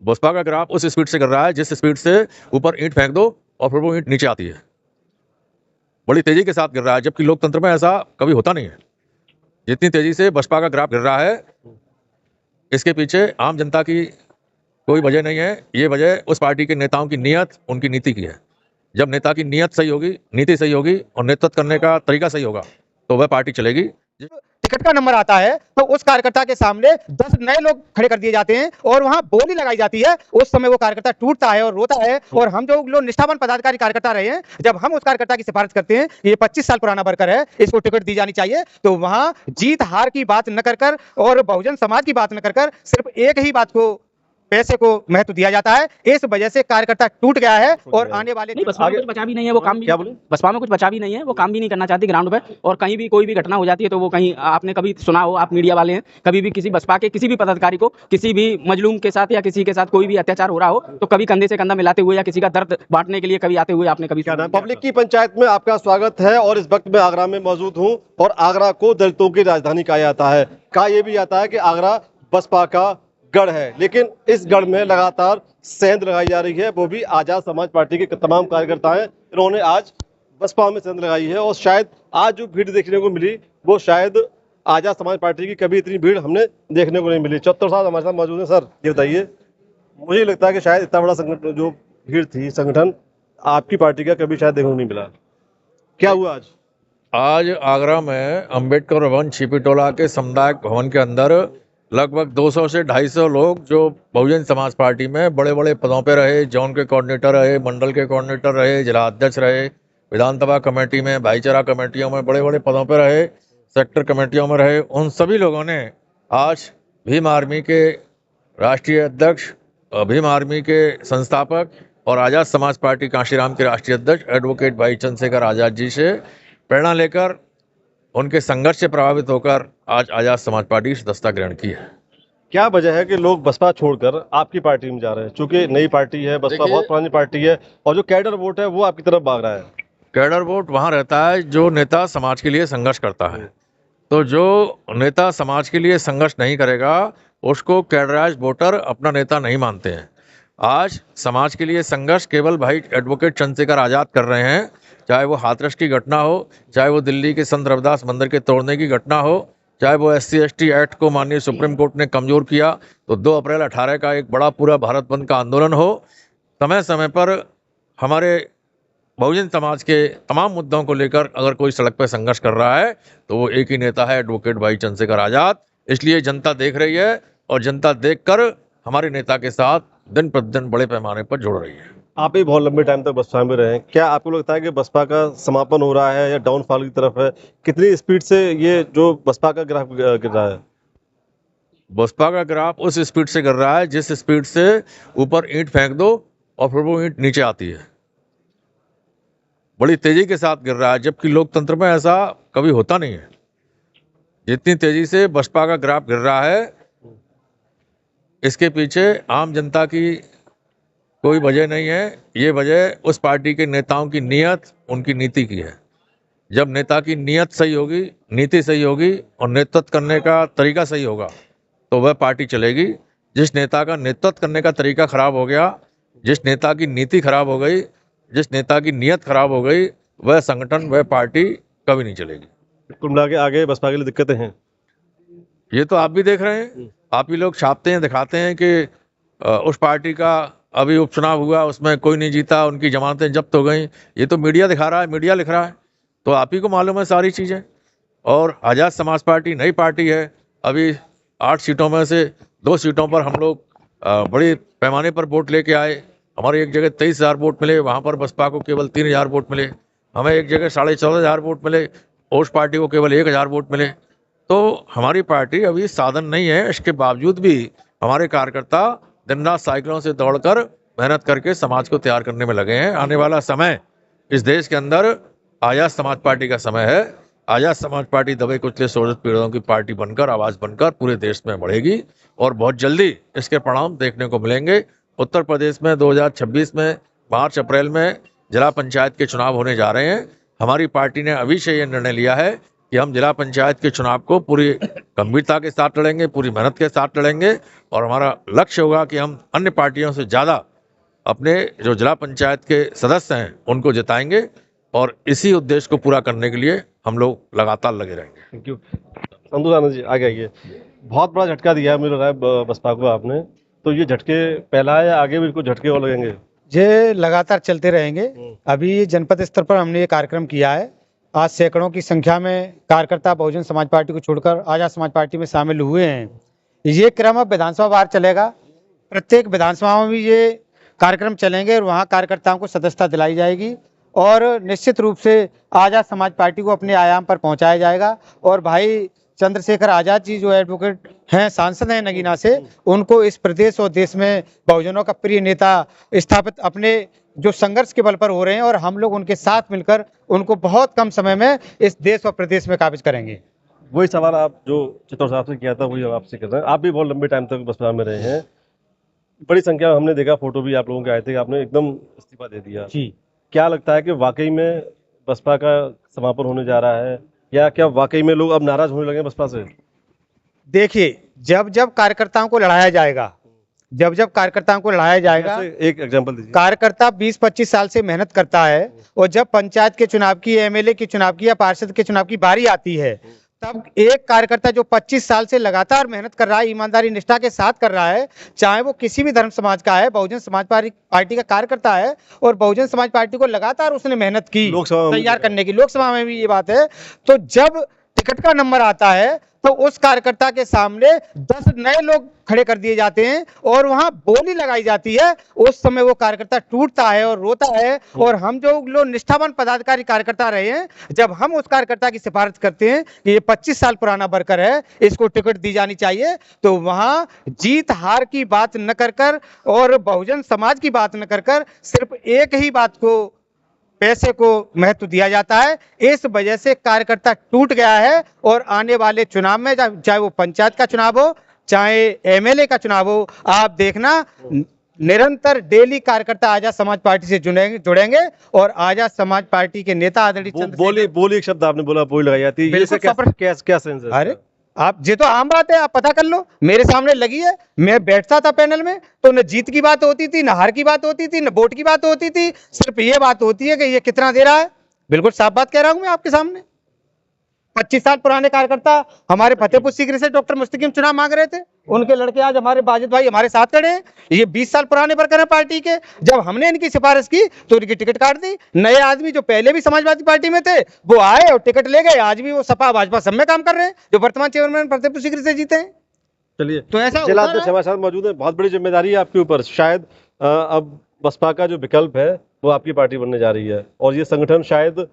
बसपा का ग्राफ उस स्पीड से गिर रहा है जिस स्पीड से ऊपर ईंट फेंक दो और फिर वो ईंट नीचे आती है, बड़ी तेजी के साथ गिर रहा है, जबकि लोकतंत्र में ऐसा कभी होता नहीं है। जितनी तेजी से बसपा का ग्राफ गिर रहा है, इसके पीछे आम जनता की कोई वजह नहीं है। ये वजह उस पार्टी के नेताओं की नीयत, उनकी नीति की है। जब नेता की नीयत सही होगी, नीति सही होगी और नेतृत्व करने का तरीका सही होगा तो वह पार्टी चलेगी। टिकट का नंबर आता है तो उस कार्यकर्ता के सामने 10 नए लोग खड़े कर दिए जाते हैं और वहां बोली लगाई जाती है। उस समय वो कार्यकर्ता टूटता है और रोता है। और हम जो लोग निष्ठावान पदाधिकारी कार्यकर्ता रहे हैं, जब हम उस कार्यकर्ता की सिफारिश करते हैं कि ये 25 साल पुराना वर्कर है, इसको टिकट दी जानी चाहिए, तो वहां जीत हार की बात न कर और बहुजन समाज की बात न कर सिर्फ एक ही बात को, पैसे को महत्व दिया जाता है। इस वजह से कार्यकर्ता टूट गया है और आने वाले बसपा में कुछ बचा भी नहीं है, वो काम भी, क्या बोले, बसपा में कुछ बचा भी नहीं है, वो काम भी नहीं करना चाहती ग्राउंड पे। और कहीं भी कोई भी घटना हो जाती है तो वो कहीं, आपने कभी सुना हो, आप मीडिया वाले हैं, कभी भी किसी बसपा के किसी भी पदाधिकारी को किसी भी मजलूम के साथ या किसी के साथ कोई भी अत्याचार हो रहा हो तो कभी कंधे से कंधा मिलाते हुए या किसी का दर्द बांटने के लिए कभी आते हुए आपने कभी सुना? पब्लिक की पंचायत में आपका स्वागत है और इस वक्त मैं आगरा में मौजूद हूं और आगरा को दलितों की राजधानी कहा जाता है। कहा यह भी जाता है कि आगरा बसपा का गढ़ है, लेकिन इस गढ़ में लगातार सेंध लगाई जा रही है। वो भी आजाद समाज पार्टी के तमाम कार्यकर्ता हैं, इन्होंने आज बसपा में सेंध लगाई है और शायद आज जो भीड़ देखने को मिली वो शायद आजाद समाज पार्टी की कभी इतनी भीड़ हमने देखने को नहीं मिली। चौहत्तर साहब हमारे साथ मौजूद है। सर ये बताइए, मुझे लगता है कि शायद इतना बड़ा संगठन, जो भीड़ थी, संगठन आपकी पार्टी का कभी शायद देखने को नहीं मिला। क्या हुआ आज? आज आगरा में अंबेडकर भवन छिपीटोला के सामुदायिक भवन के अंदर लगभग 200 से 250 लोग जो बहुजन समाज पार्टी में बड़े बड़े पदों पे रहे, जोन के कोऑर्डिनेटर रहे, मंडल के कोऑर्डिनेटर रहे, जिला अध्यक्ष रहे, विधानसभा कमेटी में, भाईचारा कमेटियों में बड़े बड़े पदों पे रहे, सेक्टर कमेटियों में रहे, उन सभी लोगों ने आज भीम आर्मी के राष्ट्रीय अध्यक्ष, भीम आर्मी के संस्थापक और आज़ाद समाज पार्टी कांशीराम के राष्ट्रीय अध्यक्ष एडवोकेट भाई चंद्रशेखर आज़ाद जी से प्रेरणा लेकर, उनके संघर्ष से प्रभावित होकर आज आजाद समाज पार्टी की सदस्यता ग्रहण की है। क्या वजह है कि लोग बसपा छोड़कर आपकी पार्टी में जा रहे हैं? चूंकि नई पार्टी है, बसपा बहुत पुरानी पार्टी है और जो कैडर वोट है वो आपकी तरफ भाग रहा है। कैडर वोट वहां रहता है जो नेता समाज के लिए संघर्ष करता है। तो जो नेता समाज के लिए संघर्ष नहीं करेगा उसको कैडराइज वोटर अपना नेता नहीं मानते हैं। आज समाज के लिए संघर्ष केवल भाई एडवोकेट चंद्रशेखर आज़ाद कर रहे हैं, चाहे वो हाथरस की घटना हो, चाहे वो दिल्ली के संत रविदास मंदिर के तोड़ने की घटना हो, चाहे वो SC/ST एक्ट को माननीय सुप्रीम कोर्ट ने कमज़ोर किया तो 2 अप्रैल 18 का एक बड़ा पूरा भारत बंद का आंदोलन हो। समय समय पर हमारे बहुजन समाज के तमाम मुद्दों को लेकर अगर कोई सड़क पर संघर्ष कर रहा है तो वो एक ही नेता है, एडवोकेट भाई चंद्रशेखर आज़ाद। इसलिए जनता देख रही है और जनता देखकर हमारे नेता के साथ दिन प्रतिदिन बड़े पैमाने पर जुड़ रही है। आप भी बहुत लंबे टाइम तक बसपा में रहे हैं, क्या आपको लगता है कि बसपा का समापन हो रहा है या डाउनफॉल की तरफ है? कितनी स्पीड से ये जो बसपा का ग्राफ गिर रहा है? बसपा का ग्राफ उस स्पीड से गिर रहा है जिस स्पीड से ऊपर ईंट फेंक दो और फिर वो ईंट नीचे आती है, बड़ी तेजी के साथ गिर रहा है, जबकि लोकतंत्र में ऐसा कभी होता नहीं है। जितनी तेजी से बसपा का ग्राफ गिर रहा है, इसके पीछे आम जनता की कोई वजह नहीं है। ये वजह उस पार्टी के नेताओं की नीयत, उनकी नीति की है। जब नेता की नीयत सही होगी, नीति सही होगी और नेतृत्व करने का तरीका सही होगा तो वह पार्टी चलेगी। जिस नेता का नेतृत्व करने का तरीका खराब हो गया, जिस नेता की नीति खराब हो गई, जिस नेता की नीयत खराब हो गई, वह संगठन, वह पार्टी कभी नहीं चलेगी। कुल मिला के आगे बसपा के लिए दिक्कतें हैं। ये तो आप भी देख रहे हैं, आप ही लोग छापते हैं, दिखाते हैं कि उस पार्टी का अभी उपचुनाव हुआ, उसमें कोई नहीं जीता, उनकी जमानतें जब्त हो गई। ये तो मीडिया दिखा रहा है, मीडिया लिख रहा है, तो आप ही को मालूम है सारी चीज़ें। और आज़ाद समाज पार्टी नई पार्टी है, अभी 8 सीटों में से 2 सीटों पर हम लोग बड़े पैमाने पर वोट लेके आए। हमारे एक जगह 23,000 वोट मिले, वहाँ पर बसपा को केवल 3,000 वोट मिले। हमें एक जगह 14,500 वोट मिले, उस पार्टी को केवल 1,000 वोट मिले। तो हमारी पार्टी अभी साधन नहीं है, इसके बावजूद भी हमारे कार्यकर्ता दिन रात साइकिलों से दौड़कर मेहनत करके समाज को तैयार करने में लगे हैं। आने वाला समय इस देश के अंदर आज़ाद समाज पार्टी का समय है। आज़ाद समाज पार्टी दबे कुचले शोषित पीड़ितों की पार्टी बनकर, आवाज़ बनकर पूरे देश में बढ़ेगी और बहुत जल्दी इसके परिणाम देखने को मिलेंगे। उत्तर प्रदेश में 2026 में मार्च अप्रैल में जिला पंचायत के चुनाव होने जा रहे हैं। हमारी पार्टी ने अभी से ये निर्णय लिया है कि हम जिला पंचायत के चुनाव को पूरी गंभीरता के साथ लड़ेंगे, पूरी मेहनत के साथ लड़ेंगे और हमारा लक्ष्य होगा कि हम अन्य पार्टियों से ज़्यादा अपने जो जिला पंचायत के सदस्य हैं उनको जिताएंगे और इसी उद्देश्य को पूरा करने के लिए हम लोग लगातार लगे रहेंगे। Thank you. संतोष आनंद जी आगे आइए। बहुत बड़ा झटका दिया है मुझे लग रहा है बसपा को आपने, तो ये झटके पहला है या आगे भी कुछ झटके और लगेंगे? ये लगातार चलते रहेंगे। अभी जनपद स्तर पर हमने ये कार्यक्रम किया है। आज सैकड़ों की संख्या में कार्यकर्ता बहुजन समाज पार्टी को छोड़कर आजाद समाज पार्टी में शामिल हुए हैं। ये क्रम अब विधानसभा वार चलेगा। प्रत्येक विधानसभा में भी ये कार्यक्रम चलेंगे और वहाँ कार्यकर्ताओं को सदस्यता दिलाई जाएगी और निश्चित रूप से आजाद समाज पार्टी को अपने आयाम पर पहुँचाया जाएगा। और भाई चंद्रशेखर आजाद जी जो एडवोकेट हैं, सांसद हैं नगीना से, उनको इस प्रदेश और देश में बहुजनों का प्रिय नेता स्थापित अपने जो संघर्ष के बल पर हो रहे हैं और हम लोग उनके साथ मिलकर उनको बहुत कम समय में इस देश और प्रदेश में काबिज करेंगे। वही सवाल आप जो चित्तौड़ साहब से किया था वही आपसे कर रहे हैं। आप भी बहुत लंबे टाइम तक बसपा में रहे हैं, बड़ी संख्या में हमने देखा, फोटो भी आप लोगों के आए थे, आपने एकदम इस्तीफा दे दिया जी। क्या लगता है कि वाकई में बसपा का समापन होने जा रहा है या क्या वाकई में लोग अब नाराज होने लगे बसपा से? देखिए, जब जब कार्यकर्ताओं को लड़ाया जाएगा, एक एग्जांपल दीजिए। कार्यकर्ता 20-25 साल से मेहनत करता है और जब पंचायत के चुनाव की, एमएलए के चुनाव की या पार्षद के चुनाव की बारी आती है, तब एक कार्यकर्ता जो 25 साल से लगातार मेहनत कर रहा है, ईमानदारी निष्ठा के साथ कर रहा है, चाहे वो किसी भी धर्म समाज का है, बहुजन समाज पार्टी का कार्यकर्ता है और बहुजन समाज पार्टी को लगातार उसने मेहनत की तैयार करने की, लोकसभा में भी ये बात है। तो जब टिकट का नंबर आता है तो उस कार्यकर्ता के सामने 10 नए लोग खड़े कर दिए जाते हैं और वहां बोली लगाई जाती है। उस समय वो कार्यकर्ता टूटता है और रोता है। और हम जो लोग निष्ठावान पदाधिकारी कार्यकर्ता रहे हैं, जब हम उस कार्यकर्ता की सिफारिश करते हैं कि ये 25 साल पुराना वर्कर है, इसको टिकट दी जानी चाहिए, तो वहां जीत हार की बात न कर और बहुजन समाज की बात न कर सिर्फ एक ही बात को, पैसे को महत्व दिया जाता है। इस वजह से कार्यकर्ता टूट गया है और आने वाले चुनाव में, चाहे वो पंचायत का चुनाव हो, चाहे एमएलए का चुनाव हो, आप देखना निरंतर डेली कार्यकर्ता आजाद समाज पार्टी से जुड़ेंगे और आजाद समाज पार्टी के नेता आदरणीय बोली एक शब्द आपने बोला, बोली लगाई जाती है, क्या सेंस है? अरे आप, ये तो आम बात है, आप पता कर लो, मेरे सामने लगी है। मैं बैठता था पैनल में तो न जीत की बात होती थी, न हार की बात होती थी, न वोट की बात होती थी, सिर्फ ये बात होती है कि ये कितना दे रहा है। बिल्कुल साफ बात कह रहा हूं मैं आपके सामने। 25 साल पुराने कार्यकर्ता हमारे फतेहपुर सीकरी से डॉक्टर मुस्तकीम चुनाव मांग रहे थे, उनके लड़के आज हमारे बाजिद भाई हमारे साथ खड़े हैं। ये 20 साल पुराने वर्कर हैं पार्टी के। जब हमने इनकी सिफारिश की तो इनकी टिकट काट दी। नए आदमी जो पहले भी समाजवादी पार्टी में थे वो आए और टिकट ले गए। आज भी वो सपा भाजपा सब में काम कर रहे हैं, जो वर्तमान चेयरमैन फतेहपुर सीकरी से जीते हैं। चलिए, तो ऐसा जिला अध्यक्ष हमारे साथ मौजूद है, बहुत बड़ी जिम्मेदारी है आपके ऊपर। शायद अब बसपा का जो विकल्प है वो आपकी पार्टी बनने जा रही है और ये संगठन शायद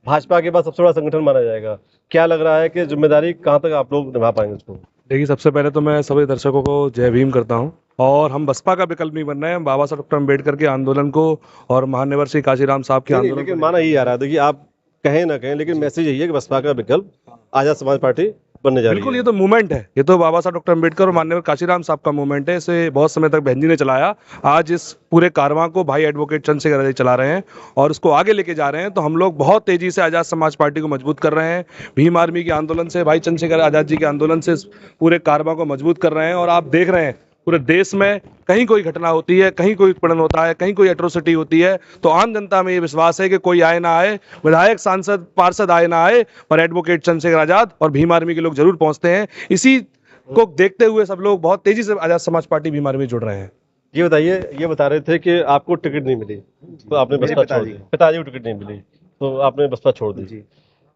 भाजपा के बाद सबसे बड़ा संगठन माना जाएगा। क्या लग रहा है कि जिम्मेदारी कहाँ तक आप लोग निभा पाएंगे उसको? देखिए, सबसे पहले तो मैं सभी दर्शकों को जय भीम करता हूं। और हम बसपा का विकल्प नहीं बन रहे हैं, हम बाबा साहब डॉक्टर अम्बेडकर के आंदोलन को और महान्यवर श्री काशीराम साहब के आंदोलन, लेकिन माना ही आ रहा है। देखिए, आप कहें ना कहें, लेकिन मैसेज यही है कि बसपा का विकल्प आजाद समाज पार्टी बनने जा रही है। बिल्कुल, ये तो मूवमेंट है, ये तो बाबा साहब डॉक्टर अम्बेडकर और माननीय काशीराम साहब का मूवमेंट है। इसे बहुत समय तक बहन जी ने चलाया। आज इस पूरे कारवां को भाई एडवोकेट चंद्रशेखर आजाद चला रहे हैं और उसको आगे लेके जा रहे हैं। तो हम लोग बहुत तेजी से आजाद समाज पार्टी को मजबूत कर रहे हैं। भीम आर्मी के आंदोलन से, भाई चंद्रशेखर आजाद जी के आंदोलन से पूरे कारवां को मजबूत कर रहे हैं। और आप देख रहे हैं पूरे देश में कहीं कोई घटना होती है, कहीं कोई उत्पीड़न होता है, कहीं कोई एट्रोसिटी होती है, तो आम जनता में ये विश्वास है कि कोई आए ना आए, विधायक सांसद पार्षद आए ना आए, पर एडवोकेट चंद्रशेखर आजाद और भीम आर्मी के लोग जरूर पहुंचते हैं। इसी को देखते हुए सब लोग बहुत तेजी से आजाद समाज पार्टी भीम आर्मी में जुड़ रहे हैं। ये बताइए, ये बता रहे थे कि आपको टिकट नहीं मिली तो आपने बसपा छोड़ दी। पिताजी को टिकट नहीं मिली तो आपने बसपा छोड़ दी।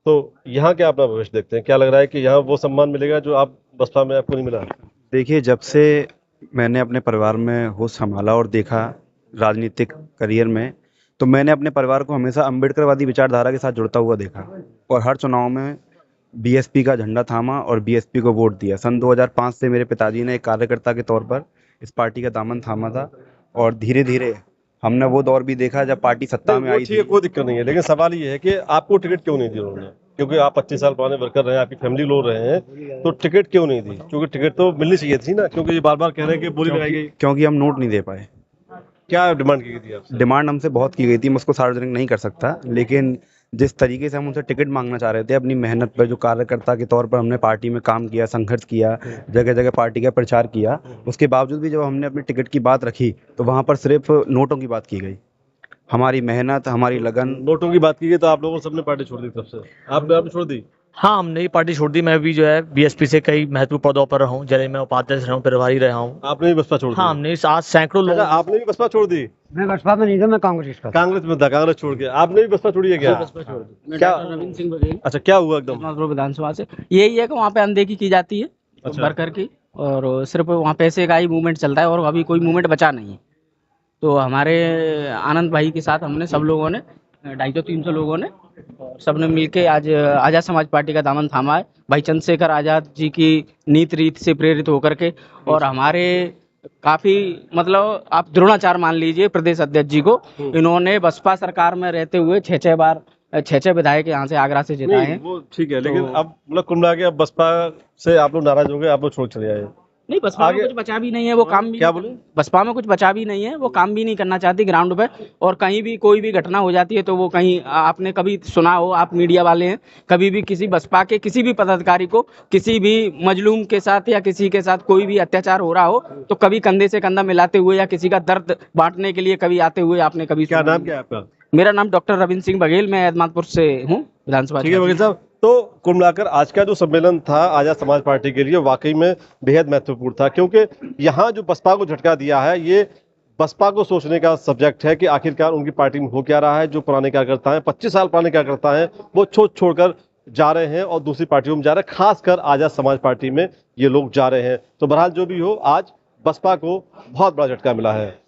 तो यहाँ क्या अपना भविष्य देखते हैं? क्या लग रहा है कि यहाँ वो सम्मान मिलेगा जो आप बसपा में आपको नहीं मिला? देखिए, जब से मैंने अपने परिवार में होश संभाला और देखा राजनीतिक करियर में, तो मैंने अपने परिवार को हमेशा अम्बेडकरवादी विचारधारा के साथ जुड़ता हुआ देखा और हर चुनाव में बीएसपी का झंडा थामा और बीएसपी को वोट दिया। सन 2005 से मेरे पिताजी ने एक कार्यकर्ता के तौर पर इस पार्टी का दामन थामा था और धीरे धीरे हमने वो दौर भी देखा जब पार्टी सत्ता में आई थी। कोई दिक्कत नहीं है, लेकिन सवाल ये है कि आपको टिकट क्यों नहीं दी उन्होंने? क्योंकि आप 25 साल पुराने वर्कर रहे हैं, आपकी फैमिली लोग रहे हैं, तो टिकट क्यों नहीं दी? क्योंकि टिकट तो मिलनी चाहिए थी ना, क्योंकि ये बार बार कह रहे हैं कि बोली लगाई गई। क्योंकि हम नोट नहीं दे पाए। क्या डिमांड की गई थी आपसे? डिमांड हमसे बहुत की गई थी, मैं उसको सार्वजनिक नहीं कर सकता, लेकिन जिस तरीके से हम उनसे टिकट मांगना चाह रहे थे अपनी मेहनत पर, जो कार्यकर्ता के तौर पर हमने पार्टी में काम किया, संघर्ष किया, जगह जगह पार्टी का प्रचार किया, उसके बावजूद भी जब हमने अपनी टिकट की बात रखी तो वहाँ पर सिर्फ नोटों की बात की गई। हमारी मेहनत, हमारी लगन, नोटों की बात की गई तो आप लोगों सबने पार्टी छोड़ दी तब से? आपने छोड़ दी? हाँ, हमने भी पार्टी छोड़ दी। मैं भी जो है बीएसपी से कई महत्वपूर्ण पदों पर रहा हूँ, जिले में उपाध्यक्ष रहा हूँ, प्रभारी रहा हूँ। आपने भी बसपा छोड़ दी? हाँ, हमने आज सैकड़ों लोग। अच्छा, आपने भी बसपा छोड़ दी? मैं बसपा में नहीं था, मैं कांग्रेस का। कांग्रेस में था, कांग्रेस छोड़ के आपने भी बसपा छोड़ी है क्या? क्या रविंद्र सिंह बघेल अच्छा, क्या हुआ एकदम? जमालपुर विधानसभा से यही है कि वहाँ पे अनदेखी की जाती है अच्छा। वर्कर की, और सिर्फ वहाँ पैसे का ही मूवमेंट चलता है और अभी कोई मूवमेंट बचा नहीं है। तो हमारे आनंद भाई के साथ हमने सब लोगों ने 250-300 लोगों ने और सबने मिलके आज आज़ाद समाज पार्टी का दामन थामा है, भाई चंद्रशेखर आज़ाद जी की नीति रीति से प्रेरित होकर के। और हमारे काफ़ी मतलब आप द्रोणाचार्य मान लीजिए प्रदेश अध्यक्ष जी को, इन्होंने बसपा सरकार में रहते हुए 6 बार 6 विधायक यहाँ से आगरा से जिताए नहीं हैं। वो ठीक है, लेकिन तो- अब मतलब कुल मिला के अब बसपा से आप लोग नाराज हो गए, आप लोग छोड़ चले आए। नहीं, बसपा में आगे- कुछ बचा भी नहीं है, वो काम भी क्या बोले? बसपा में कुछ बचा भी नहीं है, वो काम भी नहीं करना चाहती ग्राउंड पे। और कहीं भी कोई भी घटना हो जाती है तो वो कहीं आपने कभी सुना हो, आप मीडिया वाले हैं, कभी भी किसी बसपा के किसी भी पदाधिकारी को किसी भी मजलूम के साथ या किसी के साथ कोई भी अत्याचार हो रहा हो तो कभी कंधे से कंधा मिलाते हुए या किसी का दर्द बांटने के लिए कभी आते हुए आपने कभी क्या सुना नाम नहीं। क्या है आपका? मेरा नाम डॉक्टर रविंद्र सिंह बघेल, मैं एदमातपुर से हूँ विधानसभा। ठीक है वकील साहब, तो कुल मिलाकर आज का जो सम्मेलन था आजाद समाज पार्टी के लिए वाकई में बेहद महत्वपूर्ण था, क्योंकि यहाँ जो बसपा को झटका दिया है ये बसपा को सोचने का सब्जेक्ट है कि आखिरकार उनकी पार्टी में हो क्या रहा है। जो पुराने कार्यकर्ता हैं, 25 साल पुराने कार्यकर्ता हैं, वो छोड़कर जा रहे हैं और दूसरी पार्टियों में जा रहे हैं, खासकर आजाद समाज पार्टी में ये लोग जा रहे हैं। तो बहरहाल जो भी हो, आज बसपा को बहुत बड़ा झटका मिला है।